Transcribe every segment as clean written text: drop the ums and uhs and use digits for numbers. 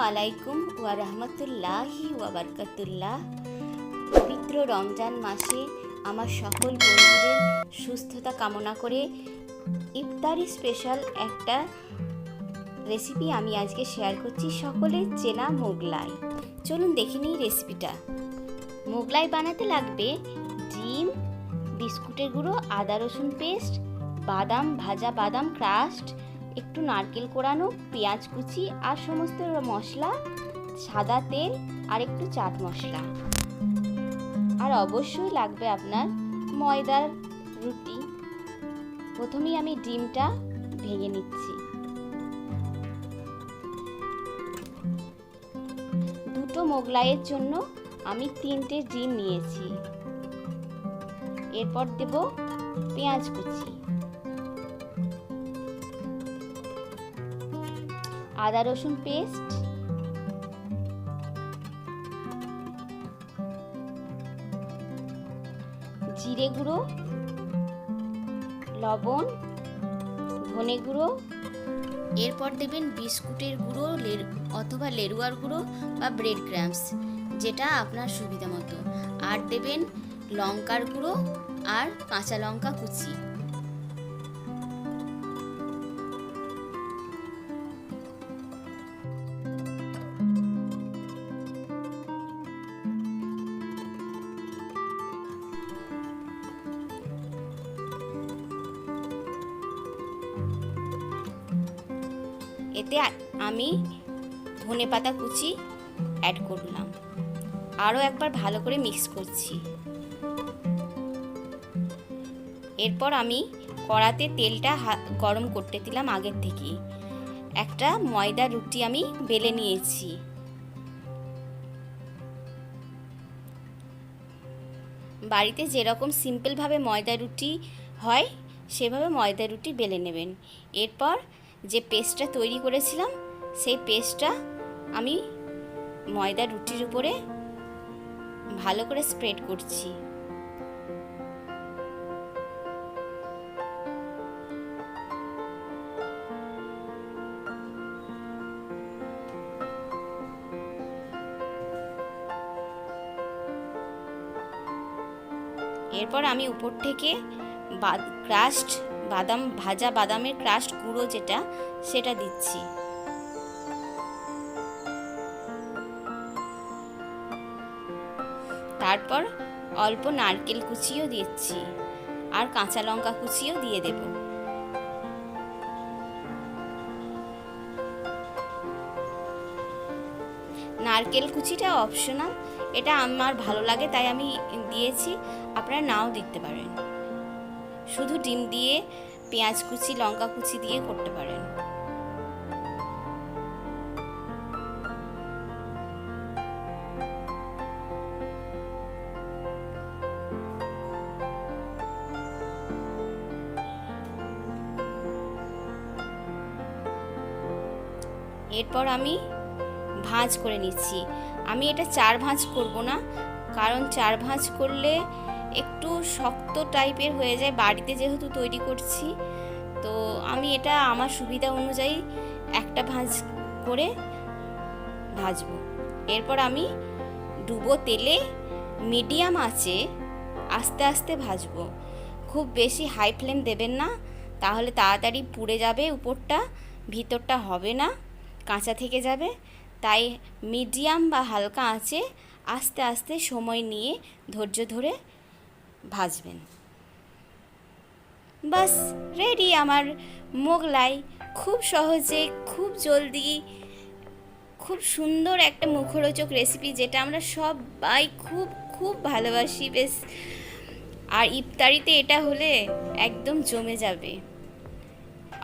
আলাইকুম ওয়া রাহমাতুল্লাহি ওয়া বারাকাতুল্লাহ। পবিত্র রমজান মাসে আমার সকল বন্ধুদের সুস্থতা কামনা করে ইফতারি স্পেশাল একটা রেসিপি আমি আজকে শেয়ার করছি, সকলের চেনা মোগলাই। চলুন দেখে নিই রেসিপিটা। মোগলাই বানাতে লাগবে ডিম, বিস্কুটের গুঁড়ো, আদা রসুন পেস্ট, বাদাম, ভাজা বাদাম ক্রাস্ট, একটু নারকেল কোড়ানো, পেঁয়াজ কুচি আর সমস্ত মশলা, সাদা তেল আর একটু চাট মশলা। আর অবশ্যই লাগবে আপনার ময়দার রুটি। প্রথমেই আমি ডিমটা ভেঙে নিচ্ছি। দুটো মোগলাইয়ের জন্য আমি 3টে ডিম নিয়েছি। এরপর দেব পেঁয়াজ কুচি, আদা রসুন পেস্ট, জিরে গুঁড়ো, লবণ, ধনে গুঁড়ো। এরপর দেবেন বিস্কুটের গুঁড়ো অথবা লেরুয়ার গুঁড়ো বা ব্রেড ক্রাম্বস, যেটা আপনার সুবিধা মতো। আর দেবেন লঙ্কার গুঁড়ো আর কাঁচা লঙ্কা কুচি। এতে আমি ধনেপাতা কুচি অ্যাড করলাম। আরও একবার ভালো করে মিক্স করছি। এরপর আমি কড়াতে তেলটা গরম করতে দিলাম আগের থেকে। একটা ময়দা রুটি আমি বেলে নিয়েছি। বাড়িতে যেরকম সিম্পলভাবে ময়দা রুটি হয় সেভাবে ময়দা রুটি বেলে নেবেন। এরপর যে পেস্টটা তৈরি করেছিলাম সেই পেস্টটা আমি ময়দা রুটির উপরে ভালো করে স্প্রেড করছি। এরপর আমি উপর থেকে ক্রাস্ট বাদাম, ভাজা বাদামের ক্রাস্ট গুঁড়ো যেটা, সেটা দিচ্ছি। তারপর অল্প নারকেল কুচিও দিচ্ছি আর কাঁচা লঙ্কা কুচিও দিয়ে দেব। নারকেল কুচিটা অপশনাল, এটা আমার ভালো লাগে তাই আমি দিয়েছি, আপনারা নাও দিতে পারেন। শুধু ডিম দিয়ে পেঁয়াজ কুচি, লঙ্কা কুচি দিয়ে করতে পারেন। এরপর আমি ভাঁজ করে নিচ্ছি। আমি এটা 4 ভাঁজ করব না, কারণ 4 ভাঁজ করলে একটু শক্ত টাইপের হয়ে যায়। বাড়িতে যেহেতু তৈরি করছি, তো আমি এটা আমার সুবিধা অনুযায়ী একটা ভাঁজ করে ভাজবো। এরপর আমি ডুবো তেলে মিডিয়াম আঁচে আস্তে আস্তে ভাজবো। খুব বেশি হাই ফ্লেম দেবেন না, তাহলে তাড়াতাড়ি পুড়ে যাবে, উপরটা ভিতরটা হবে না, কাঁচা থেকে যাবে। তাই মিডিয়াম বা হালকা আঁচে আস্তে আস্তে সময় নিয়ে ধৈর্য ধরে ভাজবেন। বাস রেডি আমার মোগলাই। খুব সহজে, খুব জলদি, খুব সুন্দর একটা মুখরোচক রেসিপি, যেটা আমরা সবাই খুব খুব ভালোবাসি বেশ। আর ইফতারিতে এটা হলে একদম জমে যাবে।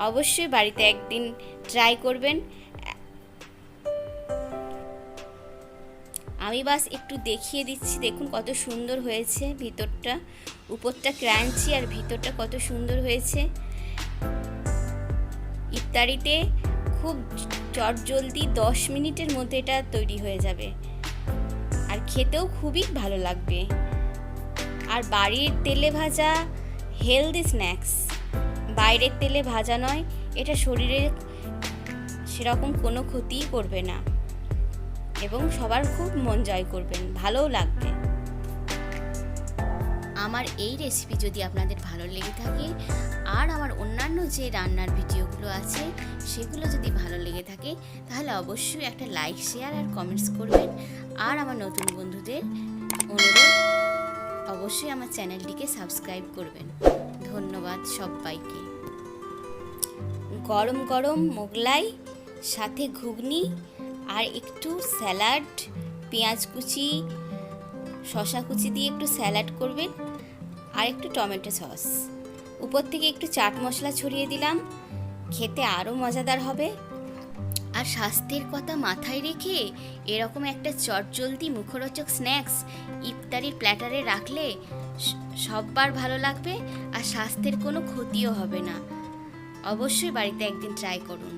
অবশ্যই বাড়িতে একদিন ট্রাই করবেন। আমি বাস একটু দেখিয়ে দিচ্ছি, দেখুন কত সুন্দর হয়েছে ভিতরটা। উপরটা ক্রাঞ্চি আর ভিতরটা কত সুন্দর হয়েছে। ইফতারিতে খুব চটজলদি 10 মিনিটের মধ্যে এটা তৈরি হয়ে যাবে, আর খেতেও খুবই ভালো লাগবে। আর বাড়ির তেলে ভাজা হেলদি স্ন্যাক্স, বাইরের তেলে ভাজা নয়, এটা শরীরে সেরকম কোনো ক্ষতিই করবে না। এবং সবার খুব মন জয় করবেন, ভালোও লাগবে। আমার এই রেসিপি যদি আপনাদের ভালো লেগে থাকে আর আমার অন্যান্য যে রান্নার ভিডিওগুলো আছে সেগুলো যদি ভালো লেগে থাকে তাহলে অবশ্যই একটা লাইক, শেয়ার আর কমেন্টস করবেন। আর আমার নতুন বন্ধুদের অনুরোধ, অবশ্যই আমার চ্যানেলটিকে সাবস্ক্রাইব করবেন। ধন্যবাদ সবাইকে। গরম গরম মোগলাই, সাথে ঘুগনি আর একটু স্যালাড, পেঁয়াজ কুচি, শসা কুচি দিয়ে একটু স্যালাড করবেন আর একটু টমেটো সস, উপর থেকে একটু চাট মশলা ছড়িয়ে দিলাম। খেতে আরও মজাদার হবে। আর স্বাস্থ্যের কথা মাথায় রেখে এরকম একটা চটজলদি মুখরোচক স্ন্যাক্স ইফতারির প্ল্যাটারে রাখলে সববার ভালো লাগবে আর স্বাস্থ্যের কোনো ক্ষতিও হবে না। অবশ্যই বাড়িতে একদিন ট্রাই করুন।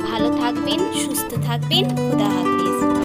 ভালো থাকবেন, সুস্থ থাকবেন, খোদা হাফেজ।